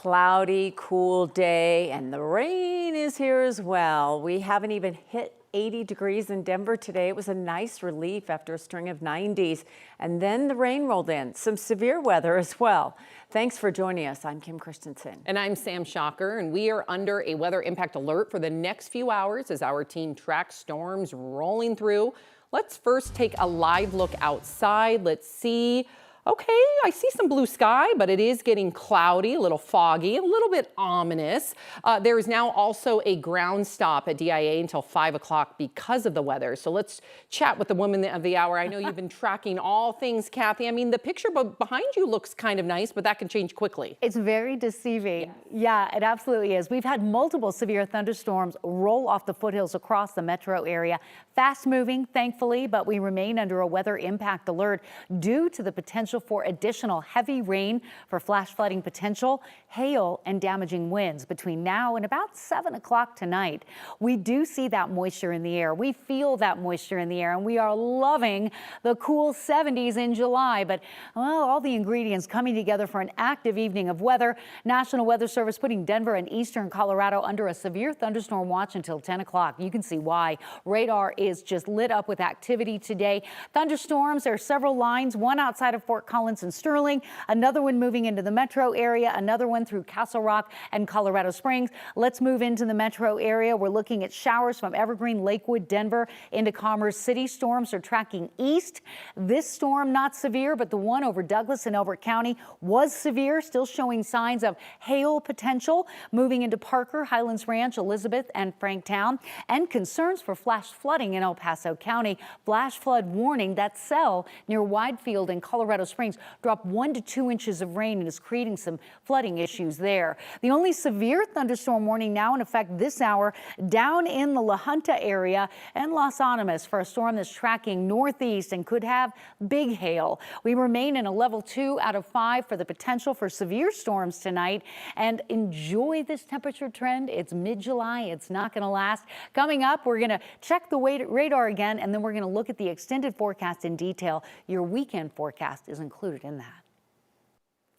cloudy, cool day, and the rain is here as well. We haven't even hit 80 degrees in Denver today. It was a nice relief after a string of 90s, and then the rain rolled in. Some severe weather as well. Thanks for joining us. I'm Kim Christensen. And I'm Sam Shocker, and we are under a weather impact alert for the next few hours as our team tracks storms rolling through. Let's first take a live look outside. Let's see. Okay, I see some blue sky, but it is getting cloudy, a little foggy, a little bit ominous. There is now also a ground stop at DIA until 5 o'clock because of the weather. So let's chat with the woman of the hour. I know you've been tracking all things, Kathy. I mean, the picture behind you looks kind of nice, but that can change quickly. It's very deceiving. Yeah, it absolutely is. We've had multiple severe thunderstorms roll off the foothills across the metro area. Fast moving, thankfully, but we remain under a weather impact alert due to the potential for additional heavy rain for flash flooding potential, hail, and damaging winds between now and about 7 o'clock tonight. We do see that moisture in the air. We feel that moisture in the air, and we are loving the cool 70s in July. But, well, all the ingredients coming together for an active evening of weather. National Weather Service putting Denver and eastern Colorado under a severe thunderstorm watch until 10 o'clock. You can see why. Radar is just lit up with activity today. Thunderstorms, there are several lines, one outside of Fort Collins and Sterling, another one moving into the metro area, another one through Castle Rock and Colorado Springs. Let's move into the metro area. We're looking at showers from Evergreen, Lakewood, Denver into Commerce City. Storms are tracking east. This storm not severe, but the one over Douglas and Elbert County was severe, still showing signs of hail potential. Moving into Parker, Highlands Ranch, Elizabeth, and Franktown, and concerns for flash flooding in El Paso County. Flash flood warning, that cell near Widefield in Colorado Springs dropped 1 to 2 inches of rain and is creating some flooding issues there. The only severe thunderstorm warning now in effect this hour down in the La Junta area and Los Animas for a storm that's tracking northeast and could have big hail. We remain in a level 2 out of 5 for the potential for severe storms tonight, and enjoy this temperature trend. It's mid-July. It's not going to last. Coming up, we're going to check the radar again, and then we're going to look at the extended forecast in detail. Your weekend forecast is included in that.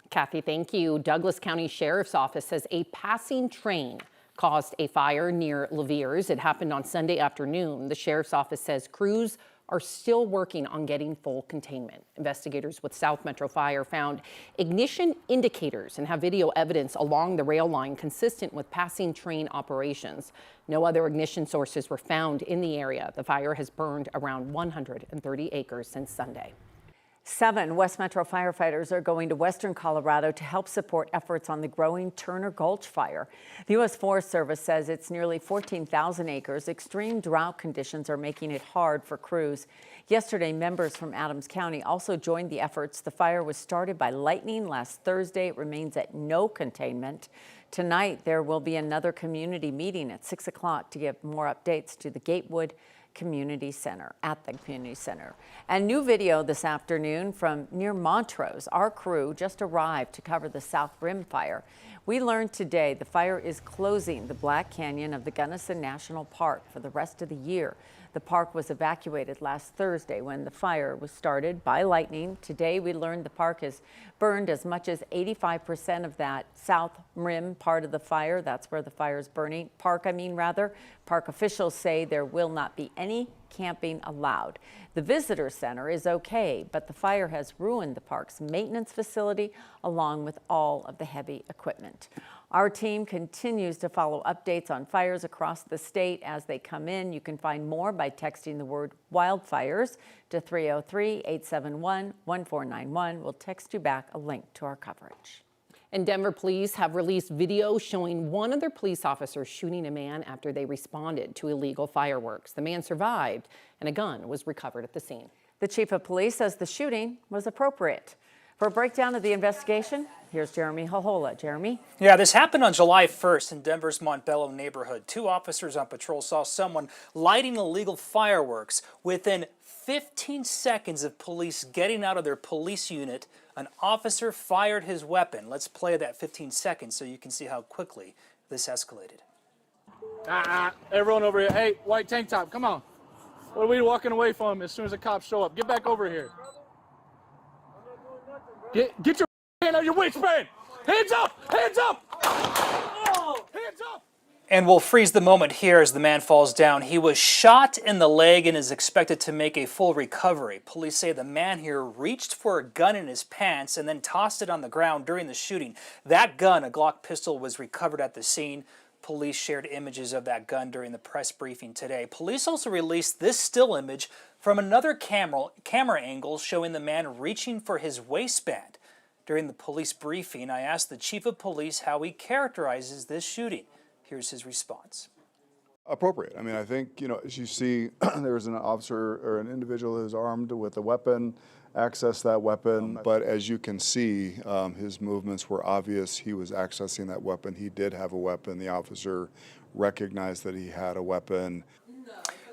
Kathy, thank you. Douglas County Sheriff's Office says a passing train caused a fire near Leviers. It happened on Sunday afternoon. The Sheriff's Office says crews are still working on getting full containment. Investigators with South Metro Fire found ignition indicators and have video evidence along the rail line consistent with passing train operations. No other ignition sources were found in the area. The fire has burned around 130 acres since Sunday. 7 West Metro firefighters are going to western Colorado to help support efforts on the growing Turner Gulch fire. The U.S. Forest Service says it's nearly 14,000 acres. Extreme drought conditions are making it hard for crews. Yesterday, members from Adams County also joined the efforts. The fire was started by lightning last Thursday. It remains at no containment. Tonight, there will be another community meeting at 6 o'clock to give more updates to the Gatewood Community Center, at the Community Center. And new video this afternoon from near Montrose. Our crew just arrived to cover the South Rim fire. We learned today the fire is closing the Black Canyon of the Gunnison National Park for the rest of the year. The park was evacuated last Thursday when the fire was started by lightning. Today we learned the park has burned as much as 85% of that South Rim part of the fire. That's where the fire is burning. Park officials say there will not be any camping allowed. The visitor center is okay, but the fire has ruined the park's maintenance facility along with all of the heavy equipment. Our team continues to follow updates on fires across the state as they come in. You can find more by texting the word wildfires to 303-871-1491. We'll text you back a link to our coverage. And Denver police have released video showing one of their police officers shooting a man after they responded to illegal fireworks. The man survived and a gun was recovered at the scene. The chief of police says the shooting was appropriate. For a breakdown of the investigation, here's Jeremy Hohola. Jeremy? Yeah, this happened on July 1st in Denver's Montbello neighborhood. 2 officers on patrol saw someone lighting illegal fireworks. Within 15 seconds of police getting out of their police unit, an officer fired his weapon. Let's play that 15 seconds so you can see how quickly this escalated. Everyone over here. Hey, white tank top, come on. What are we walking away from as soon as the cops show up? Get back over here. Get your hand out of your waistband. Hands up! Hands up! And we'll freeze the moment here as the man falls down. He was shot in the leg and is expected to make a full recovery. Police say the man here reached for a gun in his pants and then tossed it on the ground during the shooting. That gun, a Glock pistol, was recovered at the scene. Police shared images of that gun during the press briefing today. Police also released this still image from another camera angle showing the man reaching for his waistband. During the police briefing, I asked the chief of police how he characterizes this shooting. Here's his response. Appropriate. I mean, I think, as you see, there's an officer or an individual who's armed with a weapon, access that weapon. But as you can see, his movements were obvious. He was accessing that weapon. He did have a weapon. The officer recognized that he had a weapon.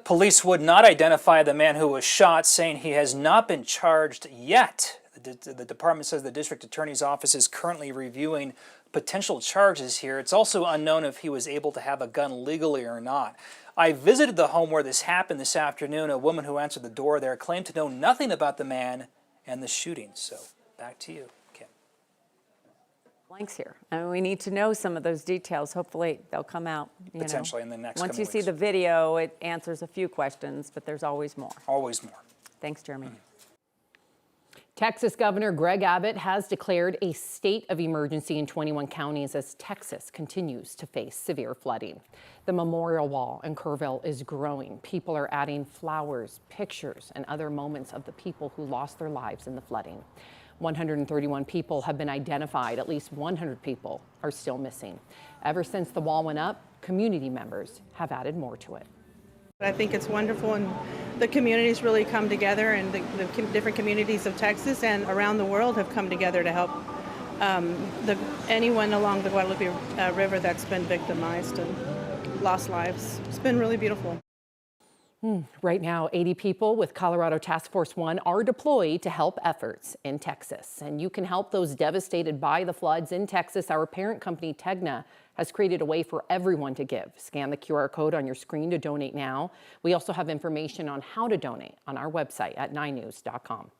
Police would not identify the man who was shot, saying he has not been charged yet. The department says the district attorney's office is currently reviewing potential charges here. It's also unknown if he was able to have a gun legally or not. I visited the home where this happened this afternoon. A woman who answered the door there claimed to know nothing about the man and the shooting. So back to you, Kim. Blanks here. I mean, we need to know some of those details. Hopefully they'll come out. Potentially in the next Once couple you see weeks. the video, it answers a few questions, but there's always more. Always more. Thanks, Jeremy. Texas Governor Greg Abbott has declared a state of emergency in 21 counties as Texas continues to face severe flooding. The memorial wall in Kerrville is growing. People are adding flowers, pictures, and other moments of the people who lost their lives in the flooding. 131 people have been identified. At least 100 people are still missing. Ever since the wall went up, community members have added more to it. I think it's wonderful, and the communities really come together, and the different communities of Texas and around the world have come together to help anyone along the Guadalupe River that's been victimized and lost lives. It's been really beautiful. Right now, 80 people with Colorado Task Force 1 are deployed to help efforts in Texas. And you can help those devastated by the floods in Texas. Our parent company, Tegna, has created a way for everyone to give. Scan the QR code on your screen to donate now. We also have information on how to donate on our website at 9news.com.